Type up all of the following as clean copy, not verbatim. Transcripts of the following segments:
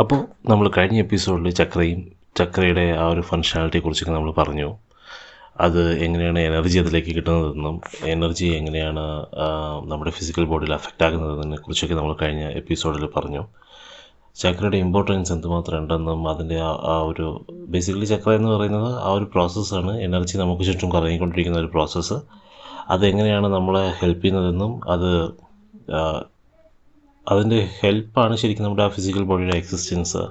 അപ്പോൾ നമ്മൾ കഴിഞ്ഞ എപ്പിസോഡിൽ ചക്രയുടെ ആ ഒരു ഫങ്ഷനാലിറ്റിയെക്കുറിച്ചൊക്കെ നമ്മൾ പറഞ്ഞു. അത് എങ്ങനെയാണ് എനർജി അതിലേക്ക് കിട്ടുന്നതെന്നും എനർജി എങ്ങനെയാണ് നമ്മുടെ ഫിസിക്കൽ ബോഡിയിൽ അഫക്റ്റ് ആകുന്നതിനെ കുറിച്ചൊക്കെ നമ്മൾ കഴിഞ്ഞ എപ്പിസോഡിൽ പറഞ്ഞു. ചക്രയുടെ ഇമ്പോർട്ടൻസ് എന്തുമാത്രം ഉണ്ടെന്നും അതിൻ്റെ ആ ഒരു ബേസിക്കലി ചക്ര എന്ന് പറയുന്നത് ആ ഒരു പ്രോസസ്സാണ്. എനർജി നമുക്ക് ചുറ്റും കറങ്ങിക്കൊണ്ടിരിക്കുന്ന ഒരു പ്രോസസ്സ്. അതെങ്ങനെയാണ് നമ്മളെ ഹെൽപ്പ് ചെയ്യുന്നതെന്നും അതിൻ്റെ ഹെൽപ്പാണ് ശരിക്കും നമ്മുടെ ആ ഫിസിക്കൽ ബോഡിയുടെ എക്സിസ്റ്റൻസ്.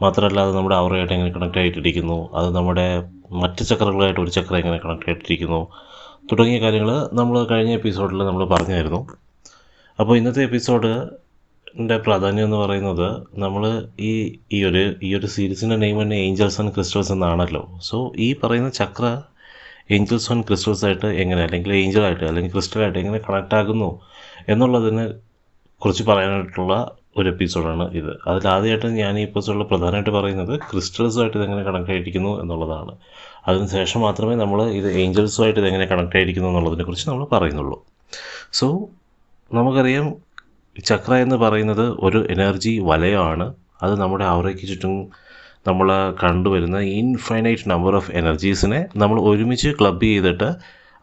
മാത്രമല്ല അത് നമ്മുടെ ഔറയായിട്ട് എങ്ങനെ കണക്റ്റ് ആയിട്ടിരിക്കുന്നു, അത് നമ്മുടെ മറ്റ് ചക്രങ്ങളായിട്ട് ഒരു ചക്ര എങ്ങനെ കണക്റ്റ് ആയിട്ടിരിക്കുന്നു തുടങ്ങിയ കാര്യങ്ങൾ നമ്മൾ കഴിഞ്ഞ എപ്പിസോഡിൽ നമ്മൾ പറഞ്ഞായിരുന്നു. അപ്പോൾ ഇന്നത്തെ എപ്പിസോഡിൻ്റെ പ്രാധാന്യം എന്ന് പറയുന്നത് നമ്മൾ ഈ ഒരു സീരീസിൻ്റെ നെയിം തന്നെ ഏഞ്ചൽസ് ആൻഡ് ക്രിസ്റ്റൽസ് എന്നാണല്ലോ. സോ ഈ പറയുന്ന ചക്ര ഏഞ്ചൽസ് ആൻഡ് ക്രിസ്റ്റൽസ് ആയിട്ട് എങ്ങനെ, അല്ലെങ്കിൽ ഏഞ്ചലായിട്ട് അല്ലെങ്കിൽ ക്രിസ്റ്റലായിട്ട് എങ്ങനെ കണക്റ്റ് ആകുന്നു എന്നുള്ളതിനെ കുറിച്ച് പറയാനായിട്ടുള്ള ഒരു എപ്പിസോഡാണ് ഇത്. അതിലാദ്യമായിട്ട് ഞാൻ ഈ എപ്പിസോഡിൽ പ്രധാനമായിട്ട് പറയുന്നത് ക്രിസ്റ്റൽസുമായിട്ട് ഇതെങ്ങനെ കണക്റ്റ് ആയിരിക്കുന്നു എന്നുള്ളതാണ്. അതിനുശേഷം മാത്രമേ നമ്മൾ ഇത് ഏഞ്ചൽസുമായിട്ട് ഇതെങ്ങനെ കണക്റ്റ് ആയിരിക്കുന്നു എന്നുള്ളതിനെക്കുറിച്ച് നമ്മൾ പറയുന്നുള്ളൂ. സോ നമുക്കറിയാം, ചക്ര എന്ന് പറയുന്നത് ഒരു എനർജി വലയമാണ്. അത് നമ്മുടെ ഔറയ്ക്ക് ചുറ്റും നമ്മൾ കണ്ടുവരുന്ന ഇൻഫൈനൈറ്റ് നമ്പർ ഓഫ് എനർജീസിനെ നമ്മൾ ഒരുമിച്ച് ക്ലബ് ചെയ്തിട്ട്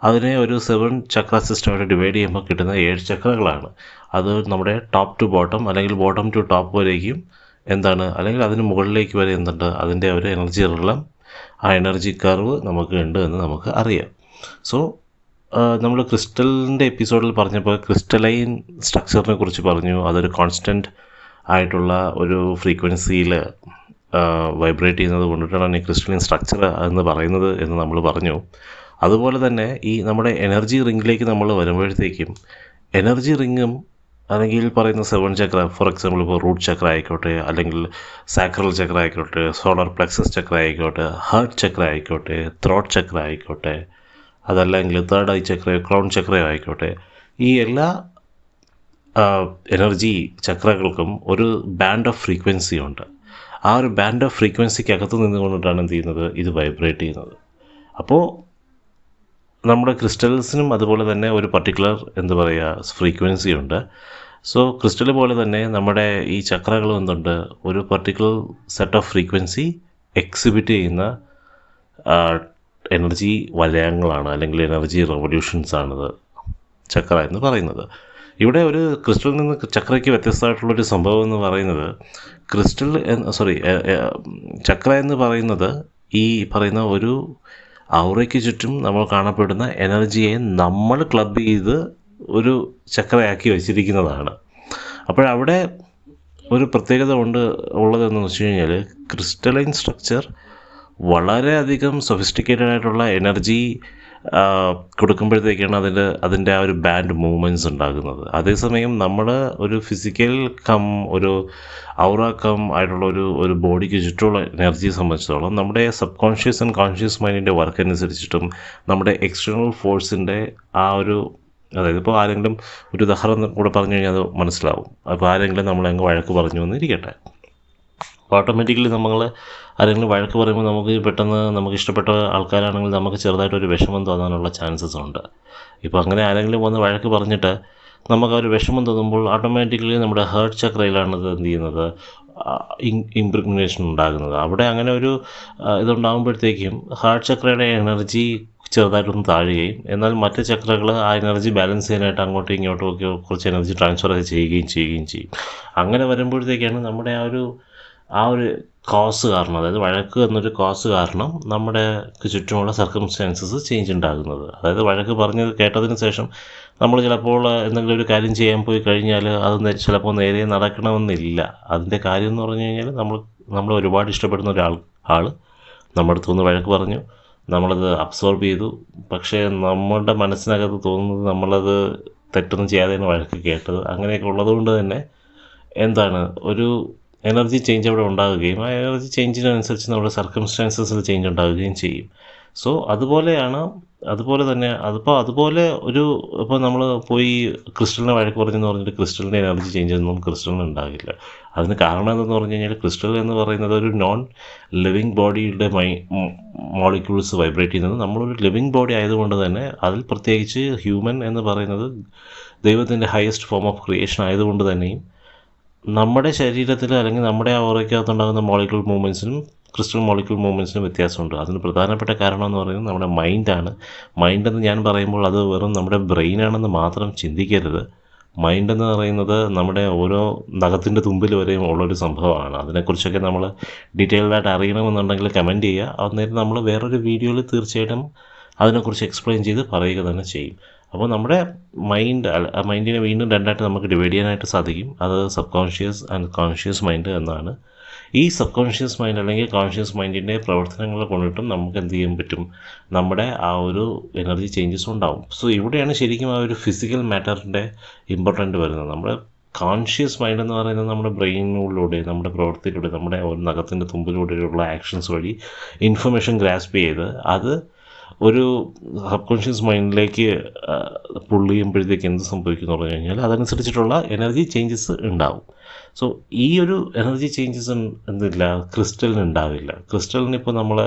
അതിനെ ഒരു 7 ചക്ര സിസ്റ്റമായിട്ട് ഡിവൈഡ് ചെയ്യുമ്പോൾ കിട്ടുന്ന 7 ചക്രകളാണ്. അത് നമ്മുടെ ടോപ്പ് ടു ബോട്ടം അല്ലെങ്കിൽ ബോട്ടം ടു ടോപ്പ് വരേക്കും അല്ലെങ്കിൽ അതിന് മുകളിലേക്ക് വരെ എന്തുണ്ട്, അതിൻ്റെ ഒരു എനർജി റിലം, ആ എനർജി കർവ് നമുക്ക് ഉണ്ട് എന്ന് നമുക്ക് അറിയാം. സോ നമ്മൾ ക്രിസ്റ്റലിൻ്റെ എപ്പിസോഡിൽ പറഞ്ഞപ്പോൾ ക്രിസ്റ്റലൈൻ സ്ട്രക്ചറിനെ കുറിച്ച് പറഞ്ഞു. അതൊരു കോൺസ്റ്റൻറ്റ് ആയിട്ടുള്ള ഒരു ഫ്രീക്വൻസിയിൽ വൈബ്രേറ്റ് ചെയ്യുന്നത് കൊണ്ടിട്ടാണ് ഈ ക്രിസ്റ്റലൈൻ സ്ട്രക്ചർ എന്ന് പറയുന്നത് എന്ന് നമ്മൾ പറഞ്ഞു. അതുപോലെ തന്നെ ഈ നമ്മുടെ എനർജി റിങ്ങിലേക്ക് നമ്മൾ വരുമ്പോഴത്തേക്കും എനർജി റിങ്ങും അല്ലെങ്കിൽ പറയുന്ന 7 ചക്ര, ഫോർ എക്സാമ്പിൾ ഇപ്പോൾ റൂട്ട് ചക്ര ആയിക്കോട്ടെ, അല്ലെങ്കിൽ സാക്രൽ ചക്ര ആയിക്കോട്ടെ, സോളാർ പ്ലെക്സസ് ചക്ര ആയിക്കോട്ടെ, ഹാർട്ട് ചക്ര ആയിക്കോട്ടെ, ത്രോട്ട് ചക്ര ആയിക്കോട്ടെ, അതല്ലെങ്കിൽ തേർഡ് ഐ ചക്രയോ ക്രൗൺ ചക്രയോ ആയിക്കോട്ടെ, ഈ എല്ലാ എനർജി ചക്രകൾക്കും ഒരു ബാൻഡ് ഓഫ് ഫ്രീക്വൻസി ഉണ്ട്. ആ ഒരു ബാൻഡ് ഓഫ് ഫ്രീക്വൻസിക്ക് അകത്ത് നിന്നുകൊണ്ടിട്ടാണ് എന്ത് ചെയ്യുന്നത്, ഇത് വൈബ്രേറ്റ് ചെയ്യുന്നത്. അപ്പോൾ നമ്മുടെ ക്രിസ്റ്റൽസിനും അതുപോലെ തന്നെ ഒരു പർട്ടിക്കുലർ ഫ്രീക്വൻസി ഉണ്ട്. സോ ക്രിസ്റ്റൽ പോലെ തന്നെ നമ്മുടെ ഈ ചക്രകളും എന്തുണ്ട്, ഒരു particular set of frequency exhibit ചെയ്യുന്ന എനർജി വലയങ്ങളാണ്, അല്ലെങ്കിൽ എനർജി റെവല്യൂഷൻസ് ആണിത് ചക്ര എന്ന് പറയുന്നത്. ഇവിടെ ഒരു ക്രിസ്റ്റലിൽ നിന്ന് ചക്രയ്ക്ക് വ്യത്യസ്തമായിട്ടുള്ളൊരു സംഭവം എന്ന് പറയുന്നത്, ചക്ര എന്ന് പറയുന്നത് ഈ പറയുന്ന ഒരു ഔറയ്ക്ക് ചുറ്റും നമ്മൾ കാണപ്പെടുന്ന എനർജിയെ നമ്മൾ ക്ലബ് ചെയ്ത് ഒരു ചക്രയാക്കി വച്ചിരിക്കുന്നതാണ്. അപ്പോഴവിടെ ഒരു പ്രത്യേകത ഉള്ളതെന്ന് വെച്ച് കഴിഞ്ഞാൽ, ക്രിസ്റ്റലൈൻ സ്ട്രക്ചർ വളരെയധികം സൊഫിസ്റ്റിക്കേറ്റഡ് ആയിട്ടുള്ള എനർജി കൊടുക്കുമ്പോഴത്തേക്കാണ് അതിൻ്റെ ആ ഒരു ബാൻഡ് മൂവ്മെൻറ്റ്സ് ഉണ്ടാകുന്നത്. അതേസമയം നമ്മൾ ഒരു ഫിസിക്കൽ ഒരു ഔറ ആയിട്ടുള്ള ഒരു ബോഡിക്ക് ചുറ്റുമുള്ള എനർജിയെ സംബന്ധിച്ചിടത്തോളം നമ്മുടെ സബ് കോൺഷ്യസ് ആൻഡ് കോൺഷ്യസ് മൈൻഡിൻ്റെ വർക്ക് അനുസരിച്ചിട്ടും നമ്മുടെ എക്സ്റ്റേണൽ ഫോഴ്സിൻ്റെ അതായത് ഇപ്പോൾ ആരെങ്കിലും ഒരു ഉദാഹരണം കൂടെ പറഞ്ഞു കഴിഞ്ഞാൽ അത് മനസ്സിലാവും. അപ്പോൾ ആരെങ്കിലും നമ്മളങ്ങ് വഴക്ക് പറഞ്ഞു എന്നിരിക്കട്ടെ, അപ്പോൾ ഓട്ടോമാറ്റിക്കലി ആരെങ്കിലും വഴക്ക് പറയുമ്പോൾ നമുക്ക് പെട്ടെന്ന് നമുക്ക് ഇഷ്ടപ്പെട്ട ആൾക്കാരാണെങ്കിൽ നമുക്ക് ചെറുതായിട്ടൊരു വിഷമം തോന്നാനുള്ള ചാൻസസ് ഉണ്ട്. ഇപ്പോൾ അങ്ങനെ ആരെങ്കിലും വന്ന് വഴക്ക് പറഞ്ഞിട്ട് നമുക്ക് ആ ഒരു വിഷമം തോന്നുമ്പോൾ ഓട്ടോമാറ്റിക്കലി നമ്മുടെ ഹേർട്ട് ചക്രയിലാണ് ഇത് എന്ത് ചെയ്യുന്നത്, ഇംപ്രിഗ്നേഷൻ ഉണ്ടാകുന്നത്. അവിടെ അങ്ങനെ ഒരു ഇതുണ്ടാകുമ്പോഴത്തേക്കും ഹാർട്ട് ചക്രയുടെ എനർജി ചെറുതായിട്ടൊന്ന് താഴുകയും, എന്നാൽ മറ്റ് ചക്രകൾ ആ എനർജി ബാലൻസ് ചെയ്യാനായിട്ട് അങ്ങോട്ടും ഇങ്ങോട്ടും ഒക്കെ കുറച്ച് എനർജി ട്രാൻസ്ഫർ ചെയ്യുകയും ചെയ്യും. അങ്ങനെ വരുമ്പോഴത്തേക്കാണ് നമ്മുടെ ആ ഒരു കോസ് കാരണം, അതായത് വഴക്ക് എന്നൊരു കോസ് കാരണം നമ്മുടെ ചുറ്റുമുള്ള സർക്കംസ്റ്റാൻസസ് ചേഞ്ച് ഉണ്ടാകുന്നത്. അതായത് വഴക്ക് പറഞ്ഞത് കേട്ടതിന് ശേഷം നമ്മൾ ചിലപ്പോൾ എന്തെങ്കിലും ഒരു കാര്യം ചെയ്യാൻ പോയി കഴിഞ്ഞാൽ അത് ചിലപ്പോൾ നേരെ നടക്കണമെന്നില്ല. അതിൻ്റെ കാര്യം എന്ന് പറഞ്ഞു കഴിഞ്ഞാൽ നമ്മൾ ഒരുപാട് ഇഷ്ടപ്പെടുന്ന ആൾ നമ്മുടെ അടുത്ത് നിന്ന് വഴക്ക് പറഞ്ഞു, നമ്മളത് അബ്സോർബ് ചെയ്തു. പക്ഷേ നമ്മുടെ മനസ്സിനകത്ത് തോന്നുന്നത് നമ്മളത് തെറ്റൊന്നും ചെയ്യാതെയാണ് വഴക്ക് കേട്ടത്. അങ്ങനെയൊക്കെ ഉള്ളതുകൊണ്ട് തന്നെ ഒരു എനർജി ചേഞ്ച് അവിടെ ഉണ്ടാകുകയും ആ എനർജി ചേഞ്ചിനനുസരിച്ച് നമ്മുടെ സർക്കംസ്റ്റാൻസസിൽ ചേഞ്ച് ഉണ്ടാകുകയും ചെയ്യും. സോ അതുപോലെ തന്നെ ഇപ്പോൾ നമ്മൾ പോയി ക്രിസ്റ്റലിനെ വഴക്ക് പറഞ്ഞെന്ന് പറഞ്ഞിട്ട് ക്രിസ്റ്റലിൻ്റെ എനർജി ചേഞ്ച് ഒന്നും ക്രിസ്റ്റലിന് ഉണ്ടാകില്ല. അതിന് കാരണം എന്തെന്ന് പറഞ്ഞു കഴിഞ്ഞാൽ, ക്രിസ്റ്റൽ എന്ന് പറയുന്നത് ഒരു നോൺ ലിവിങ് ബോഡിയുടെ മോളിക്യൂൾസ് വൈബ്രേറ്റ് ചെയ്യുന്നത്. നമ്മളൊരു ലിവിങ് ബോഡി ആയതുകൊണ്ട് തന്നെ അതിൽ പ്രത്യേകിച്ച് ഹ്യൂമൻ എന്ന് പറയുന്നത് ദൈവത്തിൻ്റെ ഹയസ്റ്റ് ഫോം ഓഫ് ക്രിയേഷൻ ആയതുകൊണ്ട് തന്നെയും നമ്മുടെ ശരീരത്തിൽ അല്ലെങ്കിൽ നമ്മുടെ ഓറയ്ക്കകത്തുണ്ടാകുന്ന മോളിക്യൂൾ മൂവ്മെൻറ്റ്സിനും ക്രിസ്റ്റൽ മോളിക്യൂൾ മൂവ്മെൻറ്റ്സിനും വ്യത്യാസമുണ്ട്. അതിന് പ്രധാനപ്പെട്ട കാരണം എന്ന് പറയുന്നത് നമ്മുടെ മൈൻഡാണ്. മൈൻഡെന്ന് ഞാൻ പറയുമ്പോൾ അത് വെറും നമ്മുടെ ബ്രെയിനാണെന്ന് മാത്രം ചിന്തിക്കരുത്. മൈൻഡെന്ന് പറയുന്നത് നമ്മുടെ ഓരോ നഖത്തിൻ്റെ തുമ്പിൽ വരെയും ഉള്ളൊരു സംഭവമാണ്. അതിനെക്കുറിച്ചൊക്കെ നമ്മൾ ഡീറ്റെയിൽഡായിട്ട് അറിയണമെന്നുണ്ടെങ്കിൽ കമൻറ്റ് ചെയ്യുക. അന്നേരം നമ്മൾ വേറൊരു വീഡിയോയിൽ തീർച്ചയായിട്ടും അതിനെക്കുറിച്ച് എക്സ്പ്ലെയിൻ ചെയ്ത് പറയുക തന്നെ ചെയ്യും. അപ്പോൾ നമ്മുടെ മൈൻഡിനെ വീണ്ടും രണ്ടായിട്ട് നമുക്ക് ഡിവൈഡ് ചെയ്യാനായിട്ട് സാധിക്കും. അത് sub conscious and conscious mind എന്നാണ്. ഈ സബ് കോൺഷ്യസ് മൈൻഡ് അല്ലെങ്കിൽ കോൺഷ്യസ് മൈൻഡിൻ്റെ പ്രവർത്തനങ്ങൾ കൊണ്ടിട്ടും നമുക്ക് എന്ത് ചെയ്യാൻ പറ്റും, നമ്മുടെ ആ ഒരു എനർജി ചേഞ്ചസ് ഉണ്ടാവും. സോ ഇവിടെയാണ് ശരിക്കും ആ ഒരു ഫിസിക്കൽ മാറ്ററിൻ്റെ ഇമ്പോർട്ടൻ്റ് വരുന്നത്. നമ്മുടെ കോൺഷ്യസ് മൈൻഡ് എന്ന് പറയുന്നത് നമ്മുടെ ബ്രെയിനിലൂടെ, നമ്മുടെ പ്രവൃത്തിയിലൂടെ, നമ്മുടെ ഒരു നഖത്തിൻ്റെ തുമ്പിലൂടെയുള്ള ആക്ഷൻസ് വഴി ഇൻഫർമേഷൻ ഗ്രാസ്പ് ചെയ്ത് അത് ഒരു സബ് കോൺഷ്യസ് മൈൻഡിലേക്ക് പുള്ള് ചെയ്യുമ്പോഴത്തേക്ക് എന്ത് സംഭവിക്കുന്നു പറഞ്ഞു കഴിഞ്ഞാൽ അതനുസരിച്ചിട്ടുള്ള എനർജി ചേഞ്ചസ് ഉണ്ടാവും. സോ ഈ ഒരു എനർജി ചേഞ്ചസ് എന്തില്ല, ക്രിസ്റ്റലിന് ഉണ്ടാവില്ല. ക്രിസ്റ്റലിന് ഇപ്പോൾ നമ്മൾ,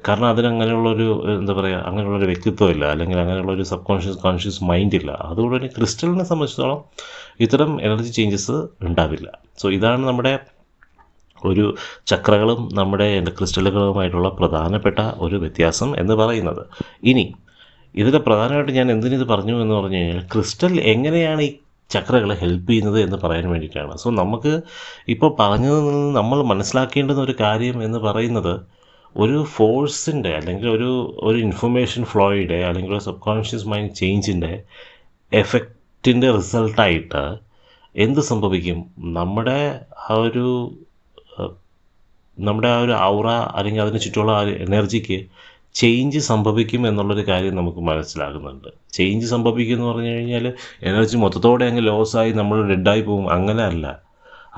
കാരണം അതിനങ്ങനെയുള്ളൊരു എന്താ പറയുക, അങ്ങനെയുള്ളൊരു വ്യക്തിത്വമില്ല, അല്ലെങ്കിൽ അങ്ങനെയുള്ളൊരു സബ് കോൺഷ്യസ് മൈൻഡില്ല. അതുകൊണ്ട് തന്നെ ക്രിസ്റ്റലിനെ സംബന്ധിച്ചിടത്തോളം ഇത്തരം എനർജി ചേഞ്ചസ് ഉണ്ടാവില്ല. സോ ഇതാണ് നമ്മുടെ ഒരു ചക്രകളും നമ്മുടെ ക്രിസ്റ്റലുകളുമായിട്ടുള്ള പ്രധാനപ്പെട്ട ഒരു വ്യത്യാസം എന്ന് പറയുന്നത്. ഇനി ഇതിൽ പ്രധാനമായിട്ട് ഞാൻ എന്തിനിത് പറഞ്ഞു എന്ന് പറഞ്ഞു കഴിഞ്ഞാൽ, ക്രിസ്റ്റൽ എങ്ങനെയാണ് ഈ ചക്രകളെ ഹെൽപ്പ് ചെയ്യുന്നത് എന്ന് പറയാൻ വേണ്ടിയിട്ടാണ്. സോ നമുക്ക് ഇപ്പോൾ പറഞ്ഞതിൽ നിന്ന് നമ്മൾ മനസ്സിലാക്കേണ്ടുന്ന ഒരു കാര്യം എന്ന് പറയുന്നത്, ഒരു ഫോഴ്സിൻ്റെ അല്ലെങ്കിൽ ഒരു ഇൻഫർമേഷൻ ഫ്ലോയുടെ അല്ലെങ്കിൽ ഒരു സബ് കോൺഷ്യസ് മൈൻഡ് ചേഞ്ചിൻ്റെ എഫക്റ്റിൻ്റെ റിസൾട്ടായിട്ട് എന്ത് സംഭവിക്കും, നമ്മുടെ ആ ഒരു ഔറ അല്ലെങ്കിൽ അതിന് ചുറ്റുമുള്ള ആ എനർജിക്ക് ചേഞ്ച് സംഭവിക്കും എന്നുള്ളൊരു കാര്യം നമുക്ക് മനസ്സിലാകുന്നുണ്ട്. ചേഞ്ച് സംഭവിക്കും എന്ന് പറഞ്ഞു കഴിഞ്ഞാൽ എനർജി മൊത്തത്തോടെ അങ്ങ് ലോസായി നമ്മൾ ഡെഡായി പോകും, അങ്ങനെ അല്ല.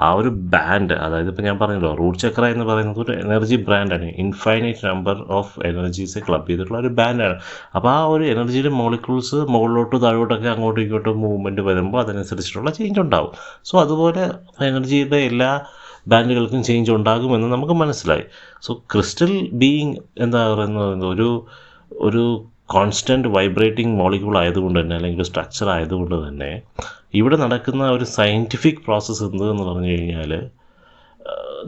ആ ഒരു ബാൻഡ്, അതായത് ഇപ്പോൾ ഞാൻ പറഞ്ഞല്ലോ, റൂട്ട് ചക്ര എന്ന് പറയുന്നത് ഒരു എനർജി ബ്രാൻഡാണ്. Infinite number of energies club ചെയ്തിട്ടുള്ള ഒരു ബാൻഡാണ്. അപ്പോൾ ആ ഒരു എനർജിയുടെ മോളിക്യൂൾസ് മുകളിലോട്ട് താഴോട്ടൊക്കെ അങ്ങോട്ടും ഇങ്ങോട്ടും മൂവ്മെൻറ്റ് വരുമ്പോൾ അതനുസരിച്ചിട്ടുള്ള ചേഞ്ച് ഉണ്ടാവും. സോ അതുപോലെ എനർജിയുടെ എല്ലാ ബാൻഡുകൾക്കും ചേഞ്ച് ഉണ്ടാകുമെന്ന് നമുക്ക് മനസ്സിലായി. സോ ക്രിസ്റ്റൽ ബീയിങ് എന്താ പറയുന്നത്, ഒരു കോൺസ്റ്റൻറ്റ് വൈബ്രേറ്റിംഗ് മോളിക്യൂൾ ആയതുകൊണ്ട് തന്നെ, അല്ലെങ്കിൽ സ്ട്രക്ചർ ആയതുകൊണ്ട് തന്നെ, ഇവിടെ നടക്കുന്ന ഒരു സയൻറ്റിഫിക് പ്രോസസ്സ് എന്തെന്ന് പറഞ്ഞു കഴിഞ്ഞാൽ,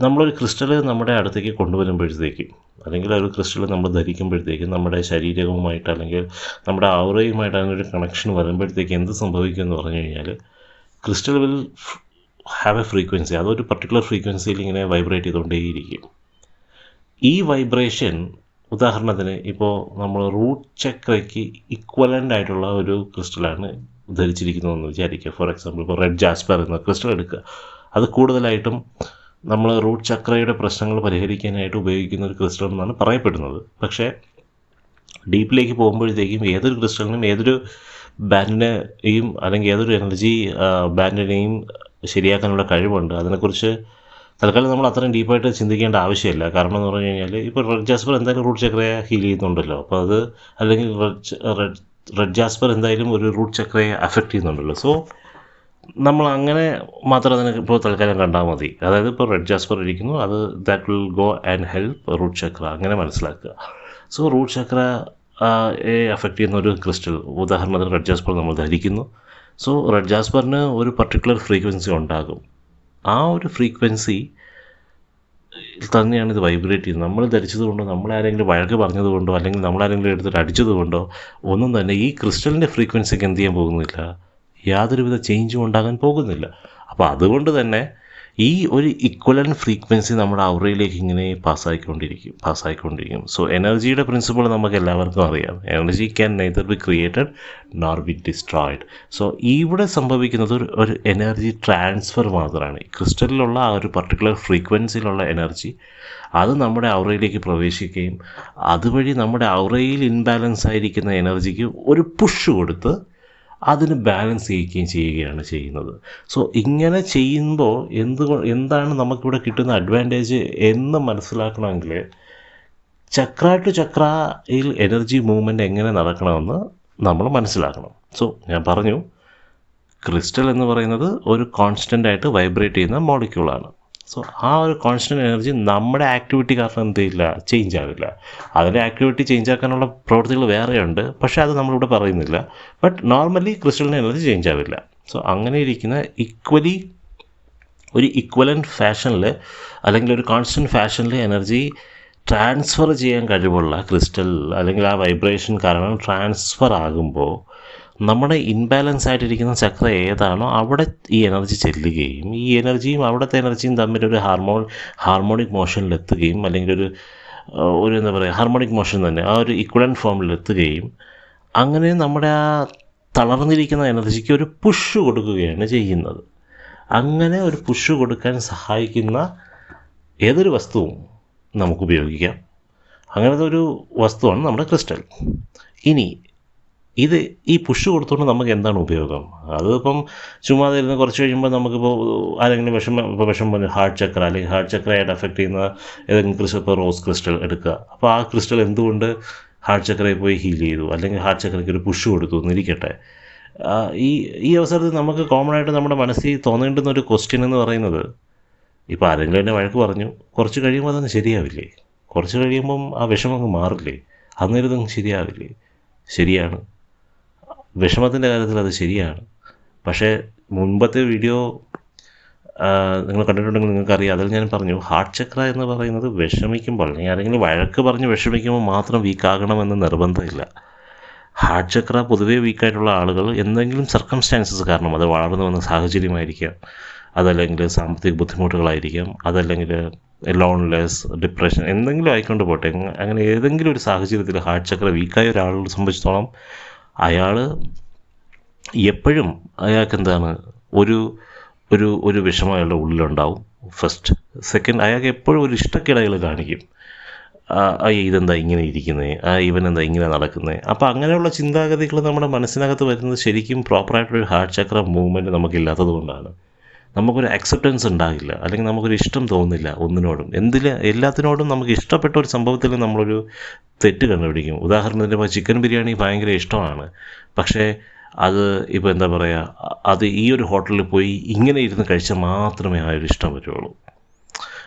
നമ്മളൊരു ക്രിസ്റ്റൽ നമ്മുടെ അടുത്തേക്ക് കൊണ്ടുവരുമ്പോഴത്തേക്കും, അല്ലെങ്കിൽ ഒരു ക്രിസ്റ്റൽ നമ്മൾ ധരിക്കുമ്പോഴത്തേക്കും നമ്മുടെ ശരീരവുമായിട്ട് അല്ലെങ്കിൽ നമ്മുടെ ഔറയുമായിട്ട് അതിനൊരു കണക്ഷൻ വരുമ്പോഴത്തേക്ക് എന്ത് സംഭവിക്കും എന്ന് പറഞ്ഞു കഴിഞ്ഞാൽ, crystal will have A frequency. അതൊരു പർട്ടിക്കുലർ ഫ്രീക്വൻസിയിൽ ഇങ്ങനെ വൈബ്രേറ്റ് ചെയ്തുകൊണ്ടേയിരിക്കും. ഈ വൈബ്രേഷൻ, ഉദാഹരണത്തിന് ഇപ്പോൾ നമ്മൾ റൂട്ട് ചക്രയ്ക്ക് ഇക്വലൻ്റ് ആയിട്ടുള്ള ഒരു ക്രിസ്റ്റലാണ് ധരിച്ചിരിക്കുന്നതെന്ന് വിചാരിക്കുക. ഫോർ എക്സാമ്പിൾ ഇപ്പോൾ റെഡ് ജാസ്പർ എന്ന ക്രിസ്റ്റൽ എടുക്കുക. അത് കൂടുതലായിട്ടും നമ്മൾ റൂട്ട് ചക്രയുടെ പ്രശ്നങ്ങൾ പരിഹരിക്കാനായിട്ട് ഉപയോഗിക്കുന്ന ഒരു ക്രിസ്റ്റൽ എന്നാണ് പറയപ്പെടുന്നത്. പക്ഷേ ഡീപ്പിലേക്ക് പോകുമ്പോഴത്തേക്കും ഏതൊരു ക്രിസ്റ്റലിനും ഏതൊരു ബാൻഡിനെയും അല്ലെങ്കിൽ ഏതൊരു എനർജി ബാൻഡിനെയും ശരിയാക്കാനുള്ള കഴിവുണ്ട്. അതിനെക്കുറിച്ച് തൽക്കാലം നമ്മൾ അത്രയും ഡീപ്പായിട്ട് ചിന്തിക്കേണ്ട ആവശ്യമില്ല. കാരണം എന്ന് പറഞ്ഞു കഴിഞ്ഞാൽ, ഇപ്പോൾ റെഡ് ജാസ്പർ എന്തായാലും റൂട്ട് ചക്രയെ ഹീൽ ചെയ്യുന്നുണ്ടല്ലോ. അപ്പോൾ അത്, അല്ലെങ്കിൽ റെഡ് ജാസ്പർ എന്തായാലും ഒരു റൂട്ട് ചക്രയെ അഫക്റ്റ് ചെയ്യുന്നുണ്ടല്ലോ. സോ നമ്മൾ അങ്ങനെ മാത്രം അതിനെ ഇപ്പോൾ തൽക്കാലം കണ്ടാൽ മതി. അതായത് ഇപ്പോൾ റെഡ് ജാസ്പർ ഇരിക്കുന്നു, അത് that will go and help root chakra, അങ്ങനെ മനസ്സിലാക്കുക. സോ റൂട്ട് ചക്ര അഫക്റ്റ് ചെയ്യുന്ന ഒരു ക്രിസ്റ്റൽ, ഉദാഹരണത്തിന് റെഡ് ജാസ്പർ നമ്മൾ ധരിക്കുന്നു. സോ റെഡ് ജാസ്പറിന് ഒരു പർട്ടിക്കുലർ ഫ്രീക്വൻസി ഉണ്ടാകും. ആ ഒരു ഫ്രീക്വൻസി തന്നെയാണ് ഇത് വൈബ്രേറ്റ് ചെയ്യുന്നത്. നമ്മൾ ധരിച്ചത് കൊണ്ടോ, നമ്മളാരെങ്കിലും വഴക്ക് പറഞ്ഞതുകൊണ്ടോ, അല്ലെങ്കിൽ നമ്മളാരെങ്കിലും എടുത്തിട്ട് അടിച്ചതുകൊണ്ടോ ഒന്നും തന്നെ ഈ ക്രിസ്റ്റലിൻ്റെ ഫ്രീക്വൻസിക്ക് എന്ത് ചെയ്യാൻ പോകുന്നില്ല, യാതൊരുവിധ ചേഞ്ചും ഉണ്ടാകാൻ പോകുന്നില്ല. അപ്പോൾ അതുകൊണ്ട് തന്നെ ഈ ഒരു ഇക്വലൻ്റ് ഫ്രീക്വൻസി നമ്മുടെ ഔറയിലേക്ക് ഇങ്ങനെ പാസ്സായിക്കൊണ്ടിരിക്കും. സോ എനർജിയുടെ പ്രിൻസിപ്പിൾ നമുക്ക് എല്ലാവർക്കും അറിയാം. Energy can neither be created nor B destroyed. So ഇവിടെ സംഭവിക്കുന്നത് ഒരു എനർജി ട്രാൻസ്ഫർ മാത്രമാണ്. ഈ ക്രിസ്റ്റലിലുള്ള ആ ഒരു പർട്ടിക്കുലർ ഫ്രീക്വൻസിയിലുള്ള എനർജി അത് നമ്മുടെ ഔറയിലേക്ക് പ്രവേശിക്കുകയും അതുവഴി നമ്മുടെ ഔറയിൽ ഇൻബാലൻസ് ആയിരിക്കുന്ന എനർജിക്ക് ഒരു പുഷ് കൊടുത്ത് അതിന് ബാലൻസ് ചെയ്യുകയാണ് ചെയ്യുന്നത്. സോ ഇങ്ങനെ ചെയ്യുമ്പോൾ എന്താണ് നമുക്കിവിടെ കിട്ടുന്ന അഡ്വാൻറ്റേജ് എന്ന് മനസ്സിലാക്കണമെങ്കിൽ, ചക്ര ടു ചക്രയിൽ എനർജി മൂവ്മെൻറ്റ് എങ്ങനെ നടക്കണമെന്ന് നമ്മൾ മനസ്സിലാക്കണം. സോ ഞാൻ പറഞ്ഞു, ക്രിസ്റ്റൽ എന്ന് പറയുന്നത് ഒരു കോൺസ്റ്റൻ്റ് ആയിട്ട് വൈബ്രേറ്റ് ചെയ്യുന്ന മോളിക്യൂളാണ്. സോ ആ ഒരു കോൺസ്റ്റൻ്റ് എനർജി നമ്മുടെ ആക്ടിവിറ്റി കാരണം എന്ത് ചെയ്യില്ല, ചേഞ്ച് ആവില്ല. അതിൻ്റെ ആക്ടിവിറ്റി ചേഞ്ച് ആക്കാനുള്ള പ്രവൃത്തികൾ വേറെയുണ്ട്, പക്ഷേ അത് നമ്മളിവിടെ പറയുന്നില്ല. ബട്ട് നോർമലി ക്രിസ്റ്റലിൻ്റെ എനർജി ചേഞ്ച് ആവില്ല. സോ അങ്ങനെ ഇരിക്കുന്ന ഈക്വലി ഒരു ഇക്വലൻറ്റ് ഫാഷനിൽ അല്ലെങ്കിൽ ഒരു കോൺസ്റ്റൻറ്റ് ഫാഷനിൽ എനർജി ട്രാൻസ്ഫർ ചെയ്യാൻ കഴിവുള്ള ക്രിസ്റ്റൽ അല്ലെങ്കിൽ ആ വൈബ്രേഷൻ കാരണം ട്രാൻസ്ഫർ ആകുമ്പോൾ നമ്മുടെ ഇൻബാലൻസ് ആയിട്ടിരിക്കുന്ന ചക്ര ഏതാണോ അവിടെ ഈ എനർജി ചെല്ലുകയും ഈ എനർജിയും അവിടുത്തെ എനർജിയും തമ്മിലൊരു ഹാർമോണിക് മോഷനിലെത്തുകയും അല്ലെങ്കിൽ ഒരു എന്താ പറയുക ഹാർമോണിക് മോഷൻ തന്നെ ആ ഒരു ഇക്വലൻറ്റ് ഫോമിലെത്തുകയും അങ്ങനെ നമ്മുടെ ആ തളർന്നിരിക്കുന്ന എനർജിക്ക് ഒരു പുഷ് കൊടുക്കുകയാണ് ചെയ്യുന്നത്. അങ്ങനെ ഒരു പുഷ് കൊടുക്കാൻ സഹായിക്കുന്ന ഏതൊരു വസ്തുവും നമുക്ക് ഉപയോഗിക്കാം. അങ്ങനത്തെ ഒരു വസ്തുവാണ് നമ്മുടെ ക്രിസ്റ്റൽ. ഇനി ഈ പുഷ് കൊടുത്തുകൊണ്ട് നമുക്ക് എന്താണ് ഉപയോഗം? അതിപ്പം ചുമ്മാതെ ഇരുന്ന് കുറച്ച് കഴിയുമ്പോൾ നമുക്കിപ്പോൾ ആരെങ്കിലും വിഷമം ഹാർട്ട് ചക്ര അല്ലെങ്കിൽ ഹാർട്ട് ചക്രയായിട്ട് അഫക്റ്റ് ചെയ്യുന്ന ഏതെങ്കിലും ക്രിസ്റ്റൽ, ഇപ്പോൾ റോസ് ക്രിസ്റ്റൽ എടുക്കുക. അപ്പോൾ ആ ക്രിസ്റ്റൽ എന്തുകൊണ്ട് ഹാർട്ട് ചക്രയെ പോയി ഹീൽ ചെയ്തു അല്ലെങ്കിൽ ഹാർട്ട് ചക്രയ്ക്ക് ഒരു പുഷ് കൊടുത്തു എന്നിരിക്കട്ടെ. ഈ അവസരത്തിൽ നമുക്ക് കോമൺ ആയിട്ട് നമ്മുടെ മനസ്സിൽ തോന്നേണ്ടുന്ന ഒരു ക്വസ്റ്റ്യൻ എന്ന് പറയുന്നത്, ഇപ്പോൾ ആരെങ്കിലും എന്നെ വഴക്ക് പറഞ്ഞു, കുറച്ച് കഴിയുമ്പോൾ അതൊന്ന് ശരിയാവില്ലേ? കുറച്ച് കഴിയുമ്പം ആ വിഷമം അങ്ങ് മാറില്ലേ? അന്നേരം ഇതൊന്നും ശരിയാവില്ലേ? ശരിയാണ്, വിഷമത്തിൻ്റെ കാര്യത്തിൽ അത് ശരിയാണ്. പക്ഷേ മുൻപത്തെ വീഡിയോ നിങ്ങൾ കണ്ടിട്ടുണ്ടെങ്കിൽ നിങ്ങൾക്കറിയാം, അതിൽ ഞാൻ പറഞ്ഞു ഹാർട്ട് ചക്ര എന്ന് പറയുന്നത് വിഷമിക്കുമ്പോൾ അല്ലെങ്കിൽ ആരെങ്കിലും വഴക്ക് പറഞ്ഞ് വിഷമിക്കുമ്പോൾ മാത്രം വീക്കാകണമെന്ന് നിർബന്ധമില്ല. ഹാർട്ട് ചക്ര പൊതുവേ വീക്കായിട്ടുള്ള ആളുകൾ എന്തെങ്കിലും സർക്കംസ്റ്റാൻസസ് കാരണം, അത് വളർന്നു വന്ന സാഹചര്യമായിരിക്കാം, അതല്ലെങ്കിൽ സാമ്പത്തിക ബുദ്ധിമുട്ടുകളായിരിക്കാം, അതല്ലെങ്കിൽ ലോൺലെസ്, ഡിപ്രഷൻ, എന്തെങ്കിലും ആയിക്കൊണ്ട് പോട്ടെ, അങ്ങനെ ഏതെങ്കിലും ഒരു സാഹചര്യത്തിൽ ഹാർട്ട് ചക്ര വീക്കായ ഒരാളെ സംബന്ധിച്ചിടത്തോളം അയാൾ എപ്പോഴും അയാൾക്ക് എന്താണ് ഒരു വിഷമം അയാളുടെ ഉള്ളിലുണ്ടാവും. ഫസ്റ്റ്. സെക്കൻഡ്, അയാൾക്ക് എപ്പോഴും ഒരു ഇഷ്ടക്കേടകൾ കാണിക്കും. ഇതെന്താ ഇങ്ങനെ ഇരിക്കുന്നത്, ഇവനെന്താ ഇങ്ങനെ നടക്കുന്നത്. അപ്പോൾ അങ്ങനെയുള്ള ചിന്താഗതികൾ നമ്മുടെ മനസ്സിനകത്ത് വരുന്നത് ശരിക്കും പ്രോപ്പറായിട്ടൊരു ഹാർട്ട് ചക്ര മൂവ്മെൻറ്റ് നമുക്കില്ലാത്തത് കൊണ്ടാണ്. നമുക്കൊരു അക്സെപ്റ്റൻസ് ഉണ്ടാകില്ല, അല്ലെങ്കിൽ നമുക്കൊരു ഇഷ്ടം തോന്നില്ല ഒന്നിനോടും. എല്ലാത്തിനോടും നമുക്ക് ഇഷ്ടപ്പെട്ട ഒരു സംഭവത്തിൽ നമ്മളൊരു തെറ്റ് കണ്ടുപിടിക്കും. ഉദാഹരണത്തിന് ഇപ്പോൾ ചിക്കൻ ബിരിയാണി ഭയങ്കര ഇഷ്ടമാണ്, പക്ഷേ അത് ഇപ്പോൾ എന്താ പറയുക, അത് ഈ ഒരു ഹോട്ടലിൽ പോയി ഇങ്ങനെ ഇരുന്ന് കഴിച്ചാൽ മാത്രമേ ആ ഒരു ഇഷ്ടം വരുള്ളൂ.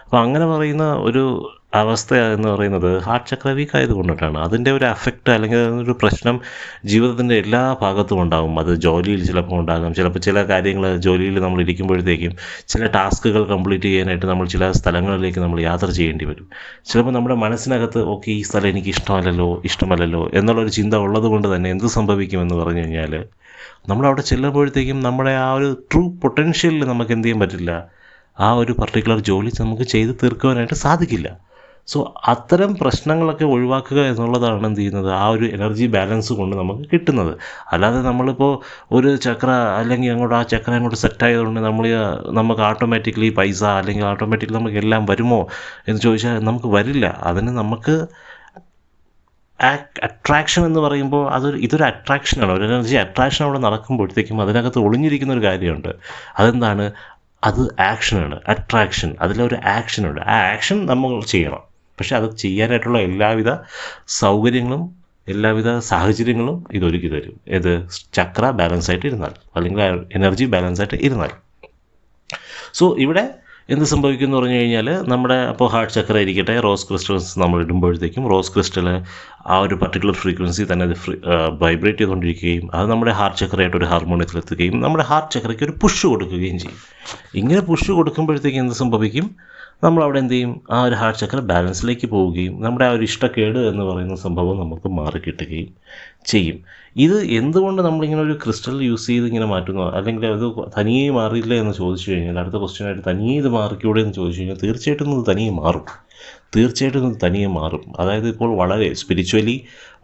അപ്പോൾ അങ്ങനെ പറയുന്ന ഒരു അവസ്ഥ എന്ന് പറയുന്നത് ഹാർട്ട് ചക്ര വീക്ക് ആയതുകൊണ്ടിട്ടാണ്. അതിൻ്റെ ഒരു അഫക്റ്റ് അല്ലെങ്കിൽ ഒരു പ്രശ്നം ജീവിതത്തിൻ്റെ എല്ലാ ഭാഗത്തും ഉണ്ടാകും. അത് ജോലിയിൽ ചിലപ്പോൾ ഉണ്ടാകും. ചിലപ്പോൾ ചില കാര്യങ്ങൾ ജോലിയിൽ നമ്മൾ ഇരിക്കുമ്പോഴത്തേക്കും ചില ടാസ്കുകൾ കംപ്ലീറ്റ് ചെയ്യാനായിട്ട് നമ്മൾ ചില സ്ഥലങ്ങളിലേക്ക് നമ്മൾ യാത്ര ചെയ്യേണ്ടി വരും. ചിലപ്പോൾ നമ്മുടെ മനസ്സിനകത്ത് ഓക്കെ ഈ സ്ഥലം എനിക്ക് ഇഷ്ടമല്ലല്ലോ എന്നുള്ളൊരു ചിന്ത ഉള്ളത് കൊണ്ട് തന്നെ എന്ത് സംഭവിക്കുമെന്ന് പറഞ്ഞു കഴിഞ്ഞാൽ നമ്മളവിടെ ചെല്ലുമ്പോഴത്തേക്കും നമ്മുടെ ആ ഒരു ട്രൂ പൊട്ടൻഷ്യലിൽ നമുക്ക് എന്ത് ചെയ്യാൻ പറ്റില്ല, ആ ഒരു പർട്ടിക്കുലർ ജോലി നമുക്ക് ചെയ്ത് തീർക്കുവാനായിട്ട് സാധിക്കില്ല. സോ അത്തരം പ്രശ്നങ്ങളൊക്കെ ഒഴിവാക്കുക എന്നുള്ളതാണ് എന്ത് ചെയ്യുന്നത്, ആ ഒരു എനർജി ബാലൻസ് കൊണ്ട് നമുക്ക് കിട്ടുന്നത്. അല്ലാതെ നമ്മളിപ്പോൾ ഒരു ചക്ര അല്ലെങ്കിൽ ആ ചക്ര അങ്ങോട്ട് സെറ്റായതുകൊണ്ട് നമുക്ക് ഓട്ടോമാറ്റിക്കലി പൈസ അല്ലെങ്കിൽ ഓട്ടോമാറ്റിക്കലി നമുക്ക് എല്ലാം വരുമോ എന്ന് ചോദിച്ചാൽ നമുക്ക് വരില്ല. അതിന് നമുക്ക് അട്രാക്ഷൻ എന്ന് പറയുമ്പോൾ ഇതൊരു അട്രാക്ഷനാണ്, ഒരു എനർജി അട്രാക്ഷൻ അവിടെ നടക്കുമ്പോഴത്തേക്കും അതിനകത്ത് ഒളിഞ്ഞിരിക്കുന്ന ഒരു കാര്യമുണ്ട്. അതെന്താണ്? അത് ആക്ഷനാണ്. അട്രാക്ഷൻ, അതിലൊരു ആക്ഷനുണ്ട്. ആ ആക്ഷൻ നമ്മൾ ചെയ്യണം. പക്ഷെ അത് ചെയ്യാനായിട്ടുള്ള എല്ലാവിധ സൗകര്യങ്ങളും എല്ലാവിധ സാഹചര്യങ്ങളും ഇതൊരുക്കി തരും. ഏത് ചക്ര ബാലൻസ് ആയിട്ട് ഇരുന്നാൽ അല്ലെങ്കിൽ എനർജി ബാലൻസ് ആയിട്ട് ഇരുന്നാൽ. സോ ഇവിടെ എന്ത് സംഭവിക്കും എന്ന് പറഞ്ഞു കഴിഞ്ഞാൽ നമ്മുടെ അപ്പോൾ ഹാർട്ട് ചക്ര ഇരിക്കട്ടെ, റോസ് ക്രിസ്റ്റൽസ് നമ്മൾ ഇടുമ്പോഴത്തേക്കും റോസ് ക്രിസ്റ്റൽ ആ ഒരു പർട്ടിക്കുലർ ഫ്രീക്വൻസി തന്നെ അത് വൈബ്രേറ്റ് ചെയ്തുകൊണ്ടിരിക്കുകയും അത് നമ്മുടെ ഹാർട്ട് ചക്രയായിട്ട് ഒരു ഹാർമോണിയത്തിലെത്തുകയും നമ്മുടെ ഹാർട്ട് ചക്രയ്ക്ക് ഒരു പുഷ് കൊടുക്കുകയും ചെയ്യും. ഇങ്ങനെ പുഷ് കൊടുക്കുമ്പോഴത്തേക്കും എന്ത് സംഭവിക്കും, നമ്മളവിടെ എന്ത് ചെയ്യും, ആ ഒരു ഹാർട്ട് ചക്ര ബാലൻസിലേക്ക് പോവുകയും നമ്മുടെ ആ ഒരു ഇഷ്ടക്കേട് എന്ന് പറയുന്ന സംഭവം നമുക്ക് മാറിക്കിട്ടുകയും ചെയ്യും. ഇത് എന്തുകൊണ്ട് നമ്മളിങ്ങനെ ഒരു ക്രിസ്റ്റൽ യൂസ് ചെയ്ത് ഇങ്ങനെ മാറ്റുന്നു, അല്ലെങ്കിൽ അത് തനിയെ മാറിയില്ല എന്ന് ചോദിച്ചു കഴിഞ്ഞാൽ അടുത്ത ക്വസ്റ്റ്യനായിട്ട് തനിയെ ഇത് മാറിക്കൂടെ എന്ന് ചോദിച്ചു കഴിഞ്ഞാൽ തീർച്ചയായിട്ടും ഇത് തനിയെ മാറും. അതായത് ഇപ്പോൾ വളരെ സ്പിരിച്വലി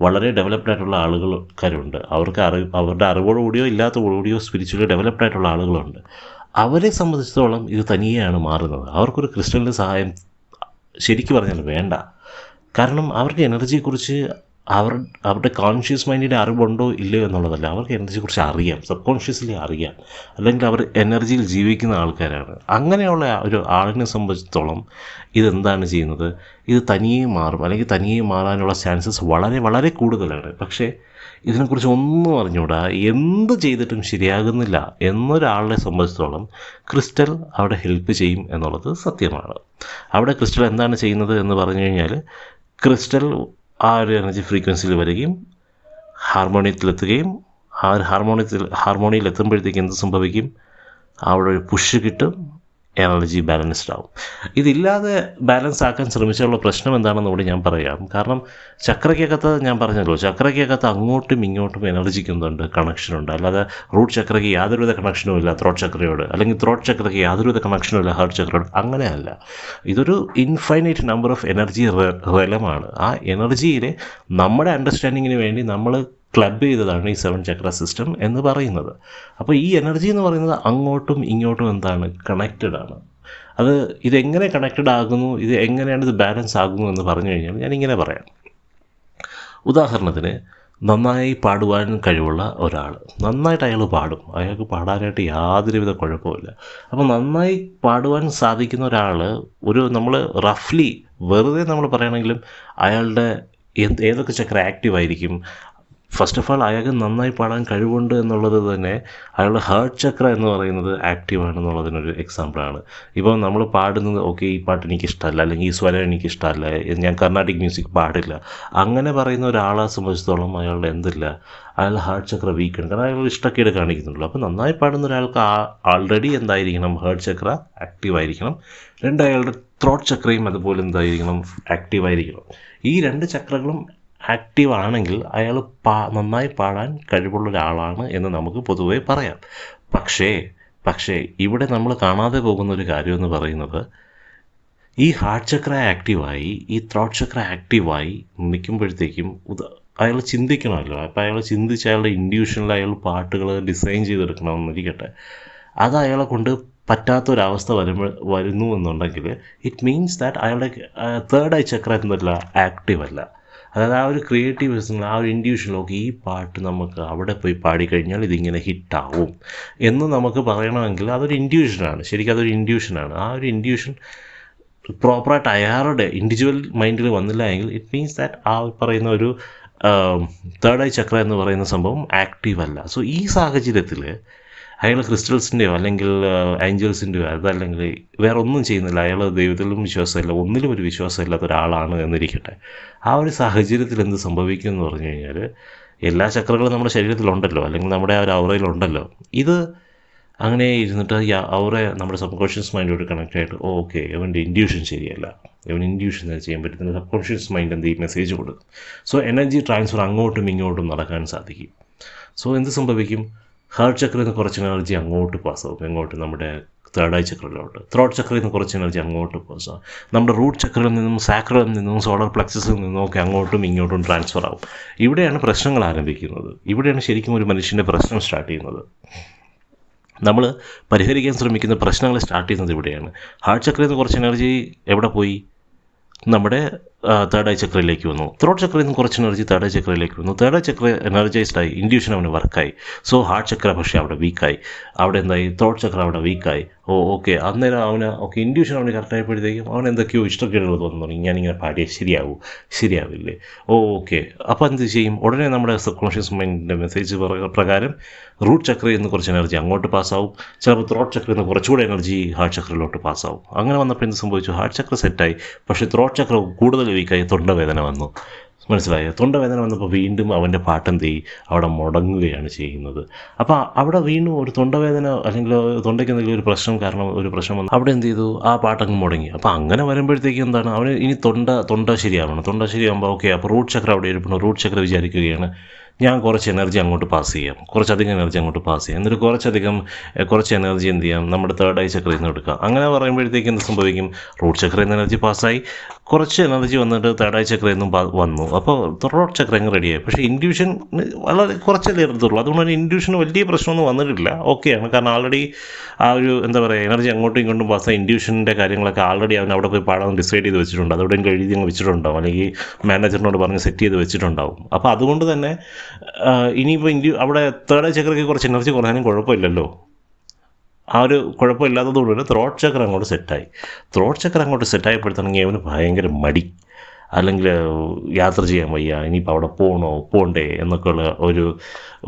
വളരെ ഡെവലപ്ഡ് ആയിട്ടുള്ള ആളുകൾക്കാരുണ്ട്. അവരുടെ അറിവോടുകൂടിയോ ഇല്ലാത്തതോടുകൂടിയോ സ്പിരിച്വലി ഡെവലപ്ഡ് ആയിട്ടുള്ള ആളുകളുണ്ട്. അവരെ സംബന്ധിച്ചിടത്തോളം ഇത് തനിയെയാണ് മാറുന്നത്. അവർക്കൊരു ക്രിസ്റ്റലിൻ്റെ സഹായം ശരിക്കും പറഞ്ഞാൽ വേണ്ട. കാരണം അവർക്ക് എനർജിയെക്കുറിച്ച് അവരുടെ കോൺഷ്യസ് മൈൻഡിൻ്റെ അറിവുണ്ടോ ഇല്ലയോ എന്നുള്ളതല്ല, അവർക്ക് എനർജിയെക്കുറിച്ച് അറിയാം, സബ് കോൺഷ്യസ്ലി അറിയാം, അല്ലെങ്കിൽ അവർ എനർജിയിൽ ജീവിക്കുന്ന ആൾക്കാരാണ്. അങ്ങനെയുള്ള ഒരു ആളിനെ സംബന്ധിച്ചിടത്തോളം ഇതെന്താണ് ചെയ്യുന്നത്, ഇത് തനിയെ മാറും, അല്ലെങ്കിൽ തനിയെ മാറാനുള്ള ചാൻസസ് വളരെ വളരെ കൂടുതലാണ്. പക്ഷേ ഇതിനെക്കുറിച്ച് ഒന്നും അറിഞ്ഞുകൂടാ, എന്ത് ചെയ്തിട്ടും ശരിയാകുന്നില്ല എന്നൊരാളെ സംബന്ധിച്ചിടത്തോളം ക്രിസ്റ്റൽ അവിടെ ഹെൽപ്പ് ചെയ്യും എന്നുള്ളത് സത്യമാണ്. അവിടെ ക്രിസ്റ്റൽ എന്താണ് ചെയ്യുന്നത് എന്ന് പറഞ്ഞു കഴിഞ്ഞാൽ, ക്രിസ്റ്റൽ ആ ഒരു എനർജി ഫ്രീക്വൻസിയിൽ വരികയും ഹാർമോണിയത്തിലെത്തുകയും ആ ഒരു ഹാർമോണിയത്തിലെത്തുമ്പോഴത്തേക്ക് എന്ത് സംഭവിക്കും, അവിടെ ഒരു പുഷ് കിട്ടും. എനർജി ബാലൻസ്ഡ് ആവും. ഇതില്ലാതെ ബാലൻസ് ആക്കാൻ ശ്രമിച്ചുള്ള പ്രശ്നം എന്താണെന്ന് കൂടി ഞാൻ പറയാം. കാരണം ചക്രയ്ക്കകത്ത് ഞാൻ പറഞ്ഞല്ലോ, ചക്രയ്ക്കകത്ത് അങ്ങോട്ടും ഇങ്ങോട്ടും എനർജിക്ക് എന്തുണ്ട്, കണക്ഷനുണ്ട്. അല്ലാതെ റൂട്ട് ചക്രയ്ക്ക് യാതൊരുവിധ കണക്ഷനും ഇല്ല ത്രോട്ട് ചക്രയോട്, അല്ലെങ്കിൽ ത്രോട്ട് ചക്രയ്ക്ക് യാതൊരുവിധ കണക്ഷനും ഇല്ല ഹാർട്ട് ചക്രയോട്. അങ്ങനെയല്ല. ഇതൊരു ഇൻഫൈനൈറ്റ് നമ്പർ ഓഫ് എനർജി റെലമാണ്. ആ എനർജിയിലെ നമ്മുടെ അണ്ടർസ്റ്റാൻഡിങ്ങിന് വേണ്ടി നമ്മൾ ക്ലബ് ചെയ്തതാണ് ഈ 7 ചക്ര സിസ്റ്റം എന്ന് പറയുന്നത്. അപ്പോൾ ഈ എനർജി എന്ന് പറയുന്നത് അങ്ങോട്ടും ഇങ്ങോട്ടും എന്താണ്, കണക്റ്റഡ് ആണ്. അത് ഇതെങ്ങനെ കണക്റ്റഡ് ആകുന്നു, ഇത് എങ്ങനെയാണ് ഇത് ബാലൻസ് ആകുന്നു എന്ന് പറഞ്ഞു കഴിഞ്ഞാൽ ഞാനിങ്ങനെ പറയാം. ഉദാഹരണത്തിന്, നന്നായി പാടുവാൻ കഴിവുള്ള ഒരാൾ, നന്നായിട്ട് അയാൾ പാടും, അയാൾക്ക് പാടാനായിട്ട് യാതൊരുവിധ കുഴപ്പമില്ല. അപ്പോൾ നന്നായി പാടുവാൻ സാധിക്കുന്ന ഒരാൾ, നമ്മൾ റഫ്ലി വെറുതെ നമ്മൾ പറയുകയാണെങ്കിലും അയാളുടെ ഏതൊക്കെ ചക്ര ആക്റ്റീവ് ആയിരിക്കും? ഫസ്റ്റ് ഓഫ് ആൾ, അയാൾക്ക് നന്നായി പാടാൻ കഴിവുണ്ട് എന്നുള്ളത് തന്നെ അയാളുടെ ഹാർട്ട് ചക്ര എന്ന് പറയുന്നത് ആക്റ്റീവാണെന്നുള്ളതിനൊരു എക്സാമ്പിളാണ്. ഇപ്പോൾ നമ്മൾ പാടുന്നത്, ഓക്കെ ഈ പാട്ട് എനിക്കിഷ്ടമല്ല, അല്ലെങ്കിൽ ഈ സ്വരം എനിക്കിഷ്ടമല്ല, ഞാൻ കർണാട്ടിക് മ്യൂസിക് പാടില്ല, അങ്ങനെ പറയുന്ന ഒരാളെ സംബന്ധിച്ചിടത്തോളം അയാളുടെ എന്തില്ല, അയാളുടെ ഹാർട്ട് ചക്ര വീക്കാണ്. കാരണം അയാൾ ഇഷ്ടക്കേട് കാണിക്കുന്നുള്ളൂ. അപ്പോൾ നന്നായി പാടുന്ന ഒരാൾക്ക് ആൾറെഡി എന്തായിരിക്കണം, ഹാർട്ട് ചക്ര ആക്റ്റീവ് ആയിരിക്കണം. അയാളുടെ ത്രോട്ട് ചക്രയും അതുപോലെ എന്തായിരിക്കണം, ആക്റ്റീവായിരിക്കണം. ഈ 2 ചക്രകളും ആക്റ്റീവ് ആണെങ്കിൽ അയാൾ നന്നായി പാടാൻ കഴിവുള്ള ഒരാളാണ് എന്ന് നമുക്ക് പൊതുവേ പറയാം. പക്ഷേ ഇവിടെ നമ്മൾ കാണാതെ പോകുന്ന ഒരു കാര്യം എന്ന് പറയുന്നത്, ഈ ഹാർട്ട് ചക്ര ആക്റ്റീവായി, ഈ ത്രോട്ട് ചക്ര ആക്റ്റീവായി നിൽക്കുമ്പോഴത്തേക്കും അയാൾ ചിന്തിക്കണമല്ലോ. അപ്പോൾ അയാൾ ചിന്തിച്ച് അയാളുടെ ഇൻഡ്യൂഷനിൽ അയാൾ പാട്ടുകൾ ഡിസൈൻ ചെയ്തെടുക്കണമെന്നിരിക്കട്ടെ, അത് അയാളെ കൊണ്ട് പറ്റാത്തൊരവസ്ഥ വരുന്നു എന്നുണ്ടെങ്കിൽ ഇറ്റ് മീൻസ് ദാറ്റ് അയാളുടെ തേർഡ് ഐ ചക്ര എന്നല്ല, ആക്റ്റീവ് അല്ല. അതായത് ആ ഒരു ക്രിയേറ്റീവ് ആ ഒരു ഇൻഡ്യൂഷൻ, നോക്കി ഈ പാട്ട് നമുക്ക് അവിടെ പോയി പാടിക്കഴിഞ്ഞാൽ ഇതിങ്ങനെ ഹിറ്റാവും എന്ന് നമുക്ക് പറയണമെങ്കിൽ അതൊരു ഇൻഡ്യൂഷനാണ്. ശരിക്കും അതൊരു ഇൻഡ്യൂഷനാണ്. ആ ഒരു ഇൻഡ്യൂഷൻ പ്രോപ്പറായിട്ട് അയാളുടെ ഇൻഡിവിജ്വൽ മൈൻഡിൽ വന്നില്ല എങ്കിൽ ഇറ്റ് മീൻസ് ദാറ്റ് ആ പറയുന്ന ഒരു തേർഡ് ഐ ചക്ര എന്ന് പറയുന്ന സംഭവം ആക്റ്റീവ് അല്ല. സോ ഈ സാഹചര്യത്തിൽ അയാൾ ക്രിസ്റ്റൽസിൻ്റെയോ അല്ലെങ്കിൽ ഏഞ്ചൽസിൻ്റെയോ അതല്ലെങ്കിൽ വേറെ ഒന്നും ചെയ്യുന്നില്ല, അയാൾ ദൈവത്തിലും വിശ്വാസമില്ല, ഒന്നിലും ഒരു വിശ്വാസമില്ലാത്ത ഒരാളാണ് എന്നിരിക്കട്ടെ. ആ ഒരു സാഹചര്യത്തിൽ എന്ത് സംഭവിക്കും എന്ന് പറഞ്ഞു കഴിഞ്ഞാൽ, എല്ലാ ചക്രകളും നമ്മുടെ ശരീരത്തിലുണ്ടല്ലോ, അല്ലെങ്കിൽ നമ്മുടെ ആ ഒരു ഔറയിലുണ്ടല്ലോ. ഇത് അങ്ങനെ ഇരുന്നിട്ട് ഈ ഔറ നമ്മുടെ സബ് കോൺഷ്യസ് മൈൻഡോട് കണക്ട് ആയിട്ട്, ഓക്കെ അവൻ്റെ ഇൻഡ്യൂഷൻ ശരിയല്ല, ഇവൻ ഇൻഡ്യൂഷൻ ചെയ്യാൻ പറ്റുന്ന സബ് കോൺഷ്യസ് മൈൻഡ് എന്ത് ഈ മെസ്സേജ് കൊടുക്കും. സോ എനർജി ട്രാൻസ്ഫർ അങ്ങോട്ടും ഇങ്ങോട്ടും നടക്കാൻ സാധിക്കും. സോ എന്ത് സംഭവിക്കും, ഹാർട്ട് ചക്രയിൽ നിന്ന് കുറച്ച് എനർജി അങ്ങോട്ട് പാസ്സാവും, എങ്ങോട്ട്, നമ്മുടെ തേർഡ് ഐ ചക്രയിലോട്ട്. ത്രോട്ട് ചക്രയിൽ നിന്ന് കുറച്ച് എനർജി അങ്ങോട്ട് പാസ്സാവും, നമ്മുടെ റൂട്ട് ചക്രയിൽ നിന്നും സാക്രയിൽ നിന്നും സോളർ പ്ലക്സസിൽ നിന്നും ഒക്കെ അങ്ങോട്ടും ഇങ്ങോട്ടും ട്രാൻസ്ഫർ ആവും. ഇവിടെയാണ് പ്രശ്നങ്ങൾ ആരംഭിക്കുന്നത്. ഇവിടെയാണ് ശരിക്കും ഒരു മനുഷ്യൻ്റെ പ്രശ്നം സ്റ്റാർട്ട് ചെയ്യുന്നത്. നമ്മൾ പരിഹരിക്കാൻ ശ്രമിക്കുന്ന പ്രശ്നങ്ങൾ സ്റ്റാർട്ട് ചെയ്യുന്നത് ഇവിടെയാണ്. ഹാർട്ട് ചക്രയിൽ നിന്ന് കുറച്ച് എനർജി എവിടെ പോയി, നമ്മുടെ തേർഡ് ഐ ചക്രയിലേക്ക് വന്നു. ത്രോട്ട് ചക്രയിൽ നിന്ന് കുറച്ച് എനർജി തേർഡ് ഐ ചക്രയിലേക്ക് വന്നു. തേർഡ് ഐ ചക്ര എനർജൈസ്ഡായി, ഇൻഡ്യൂഷൻ അവന് വർക്കായി. സോ ഹാർട്ട് ചക്ര പക്ഷേ അവിടെ വീക്കായി. അവിടെ എന്തായി, ത്രോട്ട് ചക്ര അവിടെ വീക്കായി. ഓക്കെ, അന്നേരം അവന് ഇൻഡ്യൂഷൻ അവന് കറക്റ്റായപ്പോഴത്തേക്കും അവൻ എന്തൊക്കെയോ ഇഷ്ടക്കേടുകൾ തോന്നുന്നു തുടങ്ങി. ഞാനിങ്ങനെ പാടിയാൽ ശരിയാവില്ലേ, ഓക്കെ. അപ്പോൾ എന്ത് ചെയ്യും, ഉടനെ നമ്മുടെ സബ് കോൺഷ്യസ് മൈൻഡിൻ്റെ മെസ്സേജ് പ്രകാരം റൂട്ട് ചക്രയിൽ നിന്ന് കുറച്ച് എനർജി അങ്ങോട്ട് പാസ്സാവും. ചിലപ്പോൾ ത്രോട്ട് ചക്രയിൽ നിന്ന് കുറച്ചുകൂടെ എനർജി ഹാർട്ട് ചക്രയിലോട്ട് പാസ്സാവും. അങ്ങനെ വന്നപ്പോൾ എന്ത് സംഭവിച്ചു, ഹാർട്ട് ചക്ര സെറ്റായി, പക്ഷേ ത്രോട്ട് ചക്ര കൂടുതൽ വീക്കായി, തൊണ്ടവേദന വന്നു. മനസ്സിലായോ? തൊണ്ടവേദന വന്നപ്പോൾ വീണ്ടും അവൻ്റെ പാട്ടെന്ത് ചെയ്യും, അവിടെ മുടങ്ങുകയാണ് ചെയ്യുന്നത്. അപ്പോൾ അവിടെ വീണ്ടും ഒരു തൊണ്ടവേദന അല്ലെങ്കിൽ തൊണ്ടയ്ക്ക് എന്തെങ്കിലും ഒരു പ്രശ്നം വന്നു, അവിടെ എന്ത് ചെയ്തു, ആ പാട്ടങ്ങ് മുടങ്ങി. അപ്പോൾ അങ്ങനെ വരുമ്പോഴത്തേക്കും എന്താണ്, അവന് ഇനി തൊണ്ട ശരിയാവണം. തൊണ്ട ശരിയാകുമ്പോൾ ഓക്കെ, അപ്പോൾ റൂട്ട് ചക്ര അവിടെ ഇരിപ്പുണ്ട്. റൂട്ട് ചക്ര വിചാരിക്കുകയാണ്, ഞാൻ കുറച്ച് എനർജി അങ്ങോട്ട് പാസ് ചെയ്യാം, കുറച്ചധികം എനർജി അങ്ങോട്ട് പാസ് ചെയ്യാം, എന്നിട്ട് കുറച്ച് എനർജി എന്ത് ചെയ്യാം, നമ്മുടെ തേർഡ് ഐ ചക്രയിൽ നിന്ന് എടുക്കാം. അങ്ങനെ പറയുമ്പോഴത്തേക്ക് എന്ത് സംഭവിക്കും, റൂട്ട് ചക്രയിൽ നിന്ന് എനർജി പാസ്സായി, കുറച്ച് എനർജി വന്നിട്ട് തേർഡ് ഐ ചക്രയിൽ നിന്നും വന്നു. അപ്പോൾ റോട്ട് ചക്ര അങ്ങ് റെഡിയായി. പക്ഷേ ഇൻഡ്യൂഷൻ വളരെ കുറച്ചല്ലേ എടുത്തുള്ളൂ. അതുകൊണ്ട് തന്നെ ഇൻഡ്യൂഷന് വലിയ പ്രശ്നമൊന്നും വന്നിട്ടില്ല, ഓക്കെയാണ്. കാരണം ആൾറെഡി ആ ഒരു എനർജി അങ്ങോട്ടും ഇങ്ങോട്ടും പാസ്സായി, ഇൻഡ്യൂഷൻ്റെ കാര്യങ്ങളൊക്കെ ആൾറെഡി അവൻ അവിടെ പോയി പാടാൻ ഡിസൈഡ് ചെയ്ത് വെച്ചിട്ടുണ്ട്, അതോടെ എഴുതി അങ്ങ് വെച്ചിട്ടുണ്ടാവും, അല്ലെങ്കിൽ മാനേജറിനോട് പറഞ്ഞ് സെറ്റ് ചെയ്ത് വെച്ചിട്ടുണ്ടാവും. അപ്പോൾ അതുകൊണ്ട് തന്നെ ഇനിയിപ്പോൾ അവിടെ തേർഡ് ഐ ചക്രയ്ക്ക് കുറച്ച് എനർജി കുറയാനും കുഴപ്പമില്ലല്ലോ. ആ ഒരു കുഴപ്പമില്ലാത്തതുകൊണ്ട് തന്നെ ത്രോട്ട് ചക്ര അങ്ങോട്ട് സെറ്റായപ്പോഴത്തേണെങ്കിൽ അവന് ഭയങ്കര മടി, അല്ലെങ്കിൽ യാത്ര ചെയ്യാൻ വയ്യ, ഇനിയിപ്പോൾ അവിടെ പോകണ്ടേ എന്നൊക്കെയുള്ള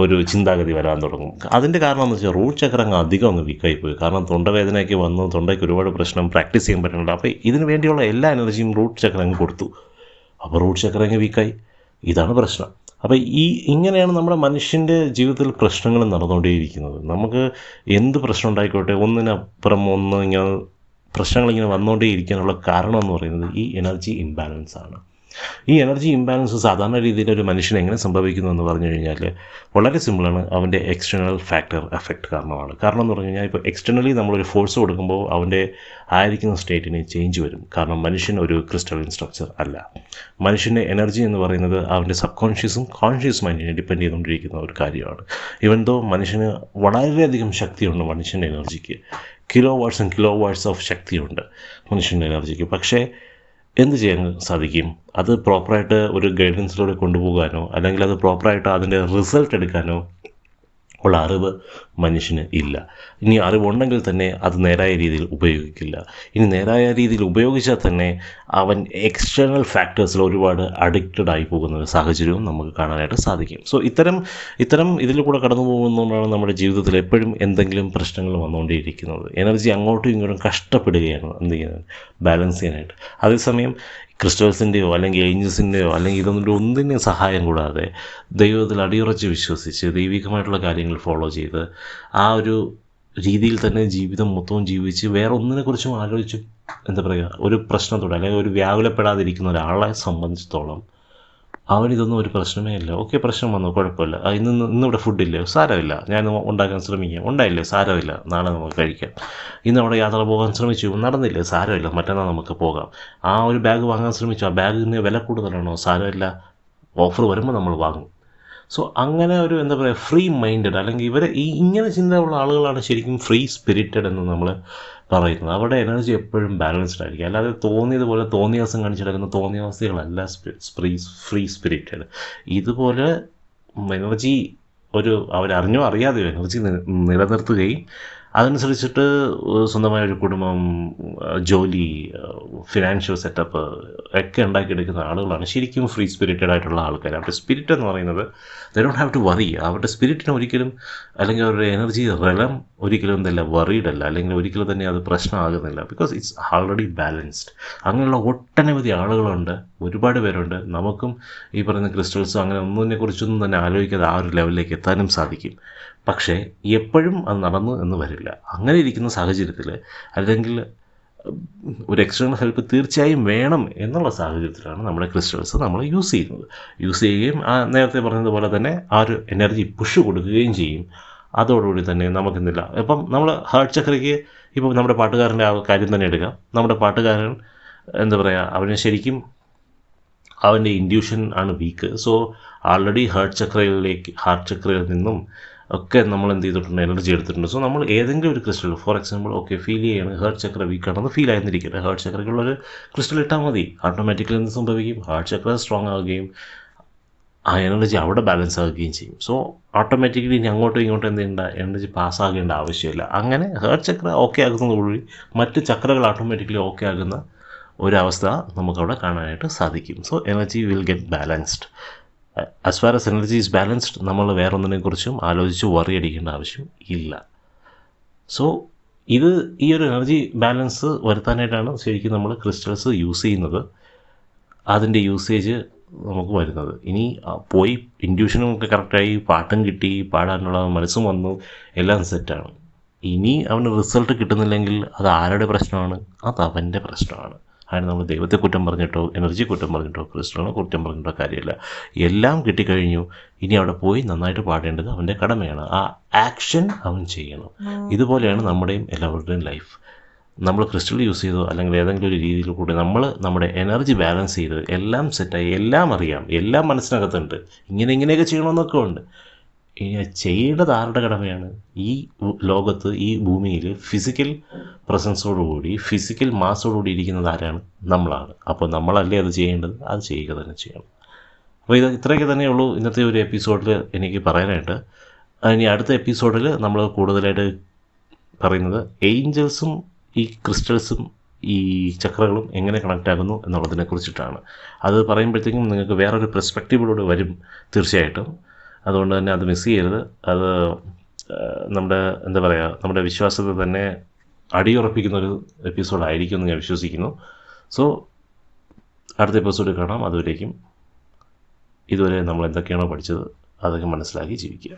ഒരു ചിന്താഗതി വരാൻ തുടങ്ങും. അതിൻ്റെ കാരണം എന്ന് വെച്ചാൽ റൂട്ട് ചക്ര അങ്ങ് അധികം അങ്ങ് വീക്കായി പോയി. കാരണം തൊണ്ടവേദനയൊക്കെ വന്നു, തൊണ്ടയ്ക്ക് ഒരുപാട് പ്രശ്നം, പ്രാക്ടീസ് ചെയ്യാൻ പറ്റുന്നുണ്ട്. അപ്പോൾ ഇതിന് വേണ്ടിയുള്ള എല്ലാ എനർജിയും റൂട്ട് ചക്ര അങ്ങ് കൊടുത്തു. അപ്പോൾ റൂട്ട് ചക്ര അങ്ങ് വീക്കായി. ഇതാണ് പ്രശ്നം. അപ്പോൾ ഇങ്ങനെയാണ് നമ്മുടെ മനുഷ്യൻ്റെ ജീവിതത്തിൽ പ്രശ്നങ്ങൾ നടന്നുകൊണ്ടേയിരിക്കുന്നത്. നമുക്ക് എന്ത് പ്രശ്നം ഉണ്ടായിക്കോട്ടെ, ഒന്നിനപ്പുറം ഒന്ന് ഇങ്ങനെ പ്രശ്നങ്ങളിങ്ങനെ വന്നുകൊണ്ടേ ഇരിക്കാനുള്ള കാരണം എന്ന് പറയുന്നത് ഈ എനർജി ഇംബാലൻസ് ആണ്. ഈ എനർജി ഇംബാലൻസ് സാധാരണ രീതിയിൽ ഒരു മനുഷ്യന് എങ്ങനെ സംഭവിക്കുന്നു എന്ന് പറഞ്ഞു കഴിഞ്ഞാൽ വളരെ സിമ്പിളാണ്. അവൻ്റെ എക്സ്റ്റേണൽ ഫാക്ടർ എഫക്റ്റ് കാരണമാണ്. കാരണം എന്ന് പറഞ്ഞു കഴിഞ്ഞാൽ ഇപ്പോൾ എക്സ്റ്റേണലി നമ്മളൊരു ഫോഴ്സ് കൊടുക്കുമ്പോൾ അവൻ്റെ ആയിരിക്കുന്ന സ്റ്റേറ്റിന് ചേഞ്ച് വരും. കാരണം മനുഷ്യൻ ഒരു ക്രിസ്റ്റലൈൻ സ്ട്രക്ചർ അല്ല. മനുഷ്യൻ്റെ എനർജി എന്ന് പറയുന്നത് അവൻ്റെ സബ് കോൺഷ്യസും കോൺഷ്യസ് മൈൻഡിനെ ഡിപ്പെൻഡ് ചെയ്തുകൊണ്ടിരിക്കുന്ന ഒരു കാര്യമാണ്. ഇവൻ ദോ മനുഷ്യന് വളരെയധികം ശക്തിയുണ്ട്. മനുഷ്യൻ്റെ എനർജിക്ക് കിലോ വാട്ട്സ് ഓഫ് ശക്തിയുണ്ട് മനുഷ്യൻ്റെ എനർജിക്ക്. പക്ഷേ എന്ത് ചെയ്യാൻ സാധിക്കും? അത് പ്രോപ്പറായിട്ട് ഒരു ഗൈഡൻസിലൂടെ കൊണ്ടുപോകാനോ അല്ലെങ്കിൽ അത് പ്രോപ്പറായിട്ട് അതിൻ്റെ റിസൾട്ട് എടുക്കാനോ ഉള്ള അറിവ് മനുഷ്യന് ഇല്ല. ഇനി അറിവുണ്ടെങ്കിൽ തന്നെ അത് നേരായ രീതിയിൽ ഉപയോഗിക്കില്ല. ഇനി നേരായ രീതിയിൽ ഉപയോഗിച്ചാൽ തന്നെ അവൻ എക്സ്റ്റേണൽ ഫാക്ടേഴ്സിൽ ഒരുപാട് അഡിക്റ്റഡ് ആയി പോകുന്ന ഒരു സാഹചര്യവും നമുക്ക് കാണാനായിട്ട് സാധിക്കും. സോ ഇത്തരം ഇതിൽ കൂടെ കടന്നു പോകുന്നതുകൊണ്ടാണ് നമ്മുടെ ജീവിതത്തിൽ എപ്പോഴും എന്തെങ്കിലും പ്രശ്നങ്ങൾ വന്നുകൊണ്ടേയിരിക്കുന്നത്. എനർജി അങ്ങോട്ടും ഇങ്ങോട്ടും കഷ്ടപ്പെടുകയാണ് എന്ത് ചെയ്യാൻ, ബാലൻസ് ചെയ്യാനായിട്ട്. അതേസമയം ക്രിസ്റ്റൽസിൻ്റെയോ അല്ലെങ്കിൽ ഏഞ്ചൽസിൻ്റെയോ അല്ലെങ്കിൽ ഒന്നിൻ്റെയും സഹായം കൂടാതെ ദൈവത്തിൽ അടിയുറച്ച് വിശ്വസിച്ച് ദൈവികമായിട്ടുള്ള കാര്യങ്ങൾ ഫോളോ ചെയ്ത് ആ ഒരു രീതിയിൽ തന്നെ ജീവിതം മൊത്തവും ജീവിച്ച് വേറെ ഒന്നിനെക്കുറിച്ചും ആലോചിച്ച് ഒരു പ്രശ്നത്തോടെ അല്ലെങ്കിൽ ഒരു വ്യാകുലപ്പെടാതിരിക്കുന്ന ഒരാളെ സംബന്ധിച്ചിടത്തോളം അവനിതൊന്നും ഒരു പ്രശ്നമേ ഇല്ല. ഓക്കെ, പ്രശ്നം വന്നു, കുഴപ്പമില്ല. ഇന്നിവിടെ ഫുഡില്ലേ, സാരമില്ല, ഞാൻ ഉണ്ടാക്കാൻ ശ്രമിക്കാം. ഉണ്ടായില്ലേ, സാരമില്ല, നാളെ നമുക്ക് കഴിക്കാം. ഇന്ന് അവിടെ യാത്ര പോകാൻ ശ്രമിച്ചു, നടന്നില്ലേ, സാരമില്ല, മറ്റന്നാൾ നമുക്ക് പോകാം. ആ ഒരു ബാഗ് വാങ്ങാൻ ശ്രമിച്ചു, ആ ബാഗിന് വില കൂടുതലാണോ, സാരമില്ല, ഓഫർ വരുമ്പോൾ നമ്മൾ വാങ്ങും. സോ അങ്ങനെ ഒരു ഫ്രീ മൈൻഡഡ് അല്ലെങ്കിൽ ഇങ്ങനെ ചിന്തയുള്ള ആളുകളാണ് ശരിക്കും ഫ്രീ സ്പിരിറ്റഡ് എന്ന് നമ്മൾ പറയുന്നത്. അവരുടെ എനർജി എപ്പോഴും ബാലൻസ്ഡ് ആയിരിക്കും. അല്ലാതെ തോന്നിയതുപോലെ തോന്നിയാസം കാണിച്ചിടക്കുന്ന തോന്നിയാവസ്ഥകളല്ല ഫ്രീ സ്പിരിറ്റഡ്. ഇതുപോലെ എനർജി അവരറിഞ്ഞോ അറിയാതെയോ എനർജി നിലനിർത്തുകയും അതനുസരിച്ചിട്ട് സ്വന്തമായ ഒരു കുടുംബം, ജോലി, ഫിനാൻഷ്യൽ സെറ്റപ്പ് ഒക്കെ ഉണ്ടാക്കിയെടുക്കുന്ന ആളുകളാണ് ശരിക്കും ഫ്രീ സ്പിരിറ്റഡ് ആയിട്ടുള്ള ആൾക്കാർ. അവരുടെ സ്പിരിറ്റ് എന്ന് പറയുന്നത് they don't have to worry. അവരുടെ സ്പിരിറ്റിന് ഒരിക്കലും അല്ലെങ്കിൽ അവരുടെ എനർജി റെലം ഒരിക്കലും എന്തല്ല വറീഡല്ല, അല്ലെങ്കിൽ ഒരിക്കലും തന്നെ അത് പ്രശ്നമാകുന്നില്ല. Because it's already balanced. അങ്ങനെയുള്ള ഒട്ടനവധി ആളുകളുണ്ട്, ഒരുപാട് പേരുണ്ട്. നമുക്കും ഈ പറയുന്ന ക്രിസ്റ്റൽസോ അങ്ങനെ ഒന്നിനെക്കുറിച്ചൊന്നും തന്നെ ആലോചിക്കാതെ ആ ഒരു ലെവലിലേക്ക് എത്താനും സാധിക്കും. പക്ഷേ എപ്പോഴും അത് നടന്നു എന്ന് വരില്ല. അങ്ങനെ ഇരിക്കുന്ന സാഹചര്യത്തിൽ അല്ലെങ്കിൽ ഒരു എക്സ്റ്റേണൽ ഹെൽപ്പ് തീർച്ചയായും വേണം എന്നുള്ള സാഹചര്യത്തിലാണ് നമ്മുടെ ക്രിസ്റ്റൽസ് നമ്മൾ യൂസ് ചെയ്യുകയും നേരത്തെ പറഞ്ഞതുപോലെ തന്നെ ആ ഒരു എനർജി പുഷ് കൊടുക്കുകയും ചെയ്യും. അതോടുകൂടി തന്നെ നമുക്കെന്തില്ല, ഇപ്പം നമ്മൾ ഹാർട്ട് ചക്രയ്ക്ക് ഇപ്പം നമ്മുടെ പാട്ടുകാരൻ്റെ ആ കാര്യം തന്നെ എടുക്കാം. നമ്മുടെ പാട്ടുകാരൻ അവന് ശരിക്കും അവൻ്റെ ഇൻഡ്യൂഷൻ ആണ് വീക്ക്. സോ ആൾറെഡി ഹാർട്ട് ചക്രയിൽ നിന്നും ഒക്കെ നമ്മൾ എന്ത് ചെയ്തിട്ടുണ്ട്, എനർജി എടുത്തിട്ടുണ്ട്. സോ നമ്മൾ ഏതെങ്കിലും ഒരു crystal, for example, okay feel ചെയ്യണം ഹാർട്ട് ചക്ര വീക്കാണെന്ന് ഫീൽ ആയിരുന്നിരിക്കട്ടെ, ഹാർട്ട് ചക്രയ്ക്കുള്ളൊരു ക്രിസ്റ്റൽ ഇട്ടാൽ മതി. ഓട്ടോമാറ്റിക്കലി എന്ത് സംഭവിക്കും, ഹാർട്ട് ചക്ര സ്ട്രോങ് ആവുകയും ആ എനർജി അവിടെ ബാലൻസ് ആവുകയും ചെയ്യും. സോ ഓട്ടോമാറ്റിക്കലി ഇനി അങ്ങോട്ടും ഇങ്ങോട്ടും എനർജി പാസ്സാകേണ്ട ആവശ്യമില്ല. അങ്ങനെ ഹാർട്ട് ചക്ര ഓക്കെ ആകുന്നതോടുകൂടി മറ്റ് ചക്രകൾ ഓട്ടോമാറ്റിക്കലി ഓക്കെ ആകുന്ന ഒരവസ്ഥ നമുക്കവിടെ കാണാനായിട്ട് സാധിക്കും. So energy will get balanced. As far as energy is balanced, നമ്മൾ വേറെ ഒന്നിനെക്കുറിച്ചും ആലോചിച്ച് വറി അടിക്കേണ്ട ആവശ്യം ഇല്ല. സോ ഈ ഒരു എനർജി ബാലൻസ് വരുത്താനായിട്ടാണ് ശരിക്കും നമ്മൾ ക്രിസ്റ്റൽസ് യൂസ് ചെയ്യുന്നത്. അതിൻ്റെ യൂസേജ് നമുക്ക് വരുന്നത്. ഇനി പോയി ഇൻഡ്യൂഷനും ഒക്കെ കറക്റ്റായി, പാട്ടും കിട്ടി, പാടാനുള്ള മനസ്സും വന്നു, എല്ലാം സെറ്റാണ്. ഇനി അവന് റിസൾട്ട് കിട്ടുന്നില്ലെങ്കിൽ അത് ആരുടെ പ്രശ്നമാണ്? അത് അവൻ്റെ പ്രശ്നമാണ്. അതിന് നമ്മൾ ദൈവത്തെ കുറ്റം പറഞ്ഞിട്ടോ എനർജി കുറ്റം പറഞ്ഞിട്ടോ ക്രിസ്റ്റലിനെ കുറ്റം പറഞ്ഞിട്ടോ കാര്യമില്ല. എല്ലാം കിട്ടിക്കഴിഞ്ഞു. ഇനി അവിടെ പോയി നന്നായിട്ട് പാടേണ്ടത് അവൻ്റെ കടമയാണ്. ആ ആക്ഷൻ അവൻ ചെയ്യണം. ഇതുപോലെയാണ് നമ്മുടെയും എല്ലാവരുടെയും ലൈഫ്. നമ്മൾ ക്രിസ്റ്റൽ യൂസ് ചെയ്തോ അല്ലെങ്കിൽ ഏതെങ്കിലും ഒരു രീതിയിൽ കൂടി നമ്മൾ നമ്മുടെ എനർജി ബാലൻസ് ചെയ്ത് എല്ലാം സെറ്റായി, എല്ലാം അറിയാം, എല്ലാം മനസ്സിനകത്തുണ്ട്, ഇങ്ങനെയൊക്കെ ചെയ്യണമെന്നൊക്കെ ഉണ്ട്. ഇനി ചെയ്യേണ്ടത് ആരുടെ കടമയാണ്? ഈ ലോകത്ത്, ഈ ഭൂമിയിൽ ഫിസിക്കൽ പ്രസൻസോടുകൂടി, ഫിസിക്കൽ മാസോടുകൂടി ഇരിക്കുന്നത് ആരാണ്? നമ്മളാണ്. അപ്പോൾ നമ്മളല്ലേ അത് ചെയ്യേണ്ടത്? അത് ചെയ്യുക തന്നെ ചെയ്യണം. അപ്പോൾ ഇത്രയൊക്കെ തന്നെയുള്ളൂ ഇന്നത്തെ ഒരു എപ്പിസോഡിൽ എനിക്ക് പറയാനായിട്ട്. ഇനി അടുത്ത എപ്പിസോഡിൽ നമ്മൾ കൂടുതലായിട്ട് പറയുന്നത് ഏഞ്ചൽസും ഈ ക്രിസ്റ്റൽസും ഈ ചക്രകളും എങ്ങനെ കണക്റ്റ് ആകുന്നു എന്നുള്ളതിനെ കുറിച്ചിട്ടാണ്. അത് പറയുമ്പോഴത്തേക്കും നിങ്ങൾക്ക് വേറൊരു പെർസ്പെക്റ്റീവിലൂടെ വരും തീർച്ചയായിട്ടും. അതുകൊണ്ട് തന്നെ അത് മിസ് ചെയ്യരുത്. അത് നമ്മുടെ നമ്മുടെ വിശ്വാസത്തെ തന്നെ അടിയുറപ്പിക്കുന്നൊരു എപ്പിസോഡായിരിക്കും എന്ന് ഞാൻ വിശ്വസിക്കുന്നു. സോ അടുത്ത എപ്പിസോഡിൽ കാണാം. അതുവരേക്കും ഇതുവരെ നമ്മൾ എന്തൊക്കെയാണോ പഠിച്ചത് അതൊക്കെ മനസ്സിലാക്കി ജീവിക്കുക.